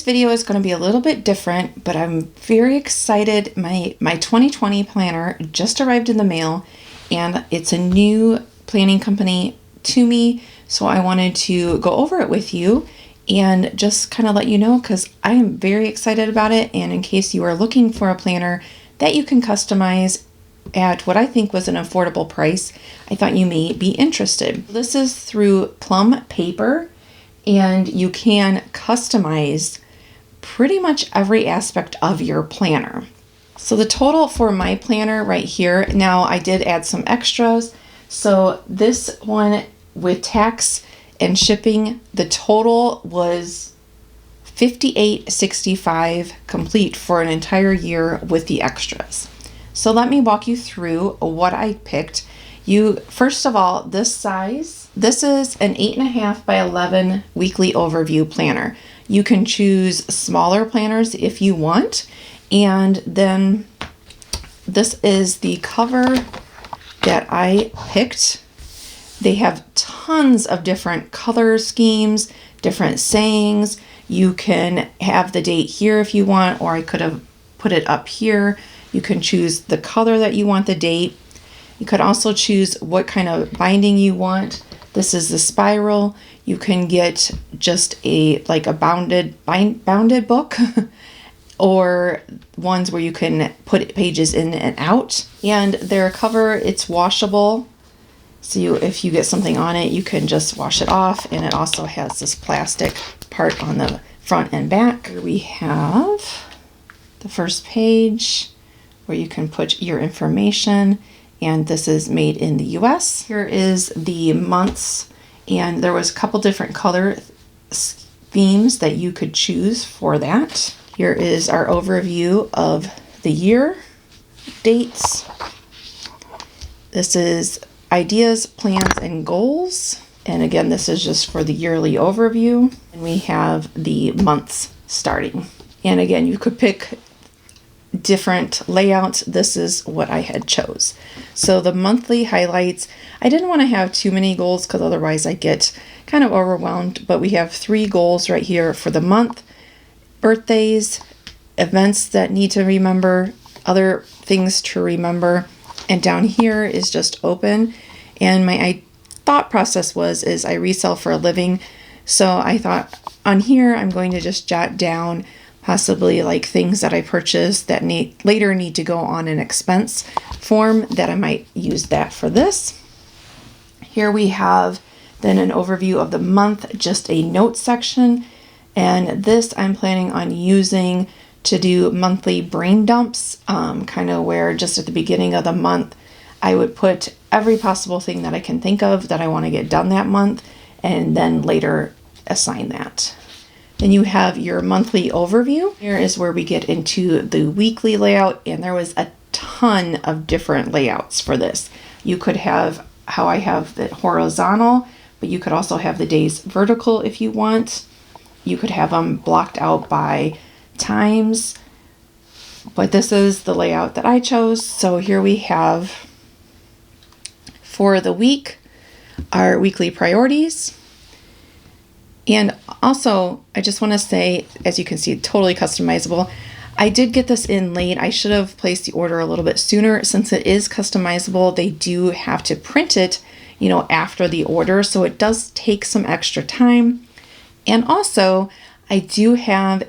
video is going to be a little bit different, but I'm very excited. My 2020 planner just arrived in the mail, and it's a new planning company to me, so I wanted to go over it with you and just kind of let you know, because I am very excited about it, and in case you are looking for a planner that you can customize at what I think was an affordable price, I thought you may be interested. This is through Plum Paper, and you can customize pretty much every aspect of your planner. So the total for my planner right here, now I did add some extras. So this one with tax and shipping, the total was $58.65 complete for an entire year with the extras. So let me walk you through what I picked. First of all, this size, this is an 8.5 by 11 weekly overview planner. You can choose smaller planners if you want. And then this is the cover that I picked. They have tons of different color schemes, different sayings. You can have the date here if you want, or I could have put it up here. You can choose the color that you want the date. You could also choose what kind of binding you want. This is the spiral. You can get just a bounded book or ones where you can put pages in and out. And their cover, it's washable. So if you get something on it, you can just wash it off. And it also has this plastic part on the front and back. Here we have the first page where you can put your information. And this is made in the US. Here is the months, and there was a couple different color themes that you could choose for that. Here is our overview of the year, dates. This is ideas, plans, and goals. And again, this is just for the yearly overview. And we have the months starting. And again, you could pick different layouts. This is what I had chose. So the monthly highlights, I didn't want to have too many goals because otherwise I get kind of overwhelmed, but we have 3 goals right here for the month: birthdays, events that need to remember, other things to remember, and down here is just open. And my thought process is I resell for a living, so I thought on here I'm going to just jot down possibly like things that I purchased that later need to go on an expense form, that I might use that for this. Here we have then an overview of the month, just a notes section. And this I'm planning on using to do monthly brain dumps, kind of where just at the beginning of the month, I would put every possible thing that I can think of that I want to get done that month, and then later assign that. Then you have your monthly overview. Here is where we get into the weekly layout, and there was a ton of different layouts for this. You could have how I have it horizontal, but you could also have the days vertical if you want. You could have them blocked out by times, but this is the layout that I chose. So here we have for the week our weekly priorities. And also, I just want to say, as you can see, totally customizable. I did get this in late. I should have placed the order a little bit sooner. Since it is customizable, they do have to print it, after the order. So it does take some extra time. And also, I do have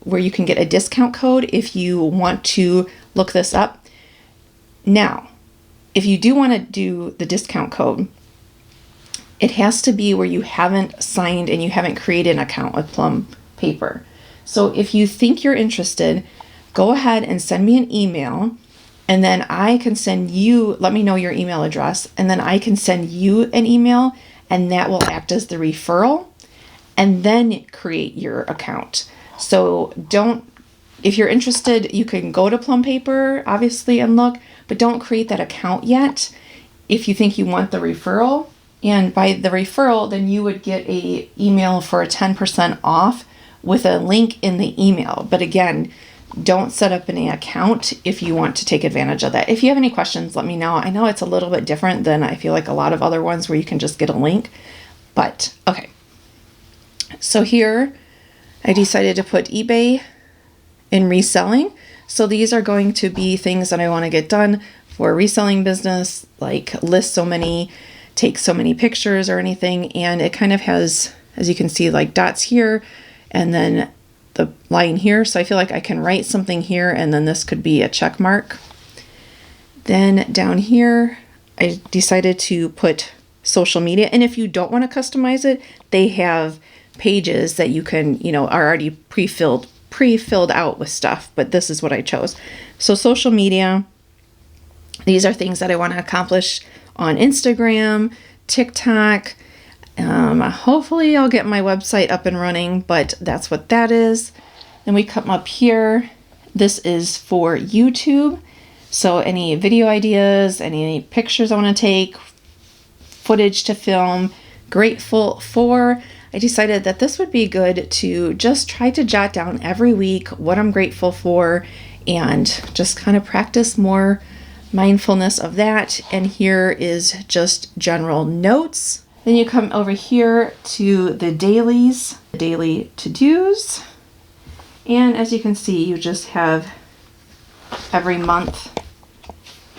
where you can get a discount code if you want to look this up. Now, if you do want to do the discount code, it has to be where you haven't signed and you haven't created an account with Plum Paper. So if you think you're interested, go ahead and send me an email, and then I can send you, let me know your email address, and then I can send you an email, and that will act as the referral, and then create your account. So if you're interested, you can go to Plum Paper, obviously, and look, but don't create that account yet if you think you want the referral. And by the referral, then you would get an email for a 10% off with a link in the email. But again, don't set up any account if you want to take advantage of that. If you have any questions, let me know. I know it's a little bit different than I feel like a lot of other ones where you can just get a link. But okay. So here I decided to put eBay in reselling. So these are going to be things that I want to get done for reselling business, like list so many, take so many pictures or anything. And it kind of has, as you can see, like dots here and then the line here. So I feel like I can write something here and then this could be a check mark. Then down here, I decided to put social media. And if you don't want to customize it, they have pages that you can, are already pre-filled out with stuff, but this is what I chose. So social media, these are things that I want to accomplish on Instagram, TikTok. Hopefully I'll get my website up and running, but that's what that is. Then we come up here. This is for YouTube. So any video ideas, any pictures I want to take, footage to film, grateful for. I decided that this would be good to just try to jot down every week what I'm grateful for and just kind of practice more mindfulness of that. And here is just general notes. Then you come over here to the dailies, the daily to-dos. And as you can see, you just have every month.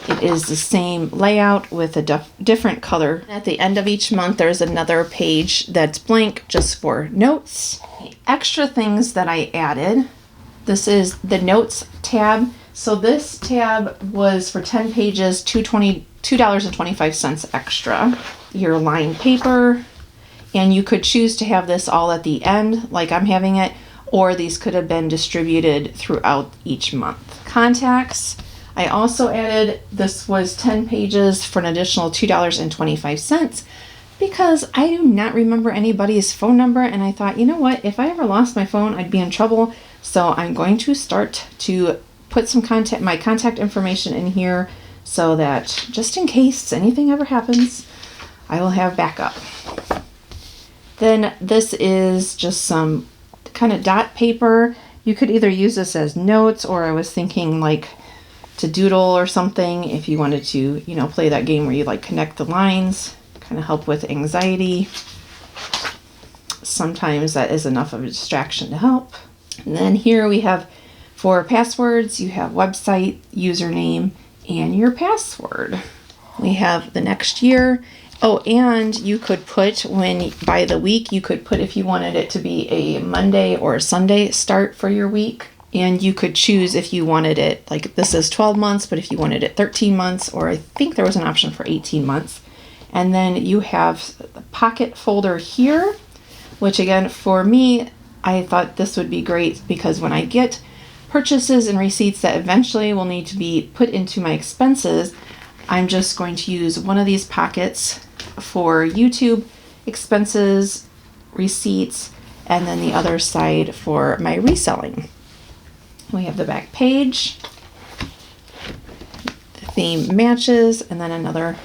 It is the same layout with a different color. At the end of each month, there's another page that's blank just for notes. The extra things that I added, this is the notes tab. So this tab was for 10 pages, $2.25 extra. Your lined paper, and you could choose to have this all at the end, like I'm having it, or these could have been distributed throughout each month. Contacts. I also added, this was 10 pages for an additional $2.25 because I do not remember anybody's phone number, and I thought, you know what, if I ever lost my phone, I'd be in trouble. So I'm going to start to put some my contact information in here so that just in case anything ever happens, I will have backup. Then this is just some kind of dot paper. You could either use this as notes, or I was thinking like to doodle or something if you wanted to, play that game where you like connect the lines, kind of help with anxiety. Sometimes that is enough of a distraction to help. And then here we have for passwords, you have website, username, and your password. We have the next year. Oh, and you could put by the week, you could put if you wanted it to be a Monday or a Sunday start for your week. And you could choose if you wanted it, like this is 12 months, but if you wanted it 13 months, or I think there was an option for 18 months. And then you have the pocket folder here, which again, for me, I thought this would be great because when I get purchases and receipts that eventually will need to be put into my expenses, I'm just going to use one of these pockets for YouTube expenses, receipts, and then the other side for my reselling. We have the back page, the theme matches, and then another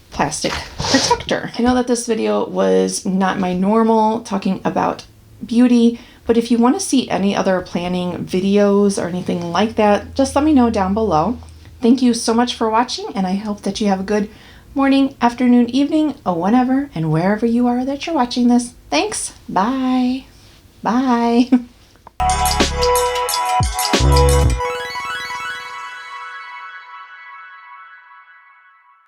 plastic protector. I know that this video was not my normal talking about beauty, but if you want to see any other planning videos or anything like that, just let me know down below. Thank you so much for watching, and I hope that you have a good morning, afternoon, evening, or whenever and wherever you are that you're watching this. Thanks. Bye. Bye.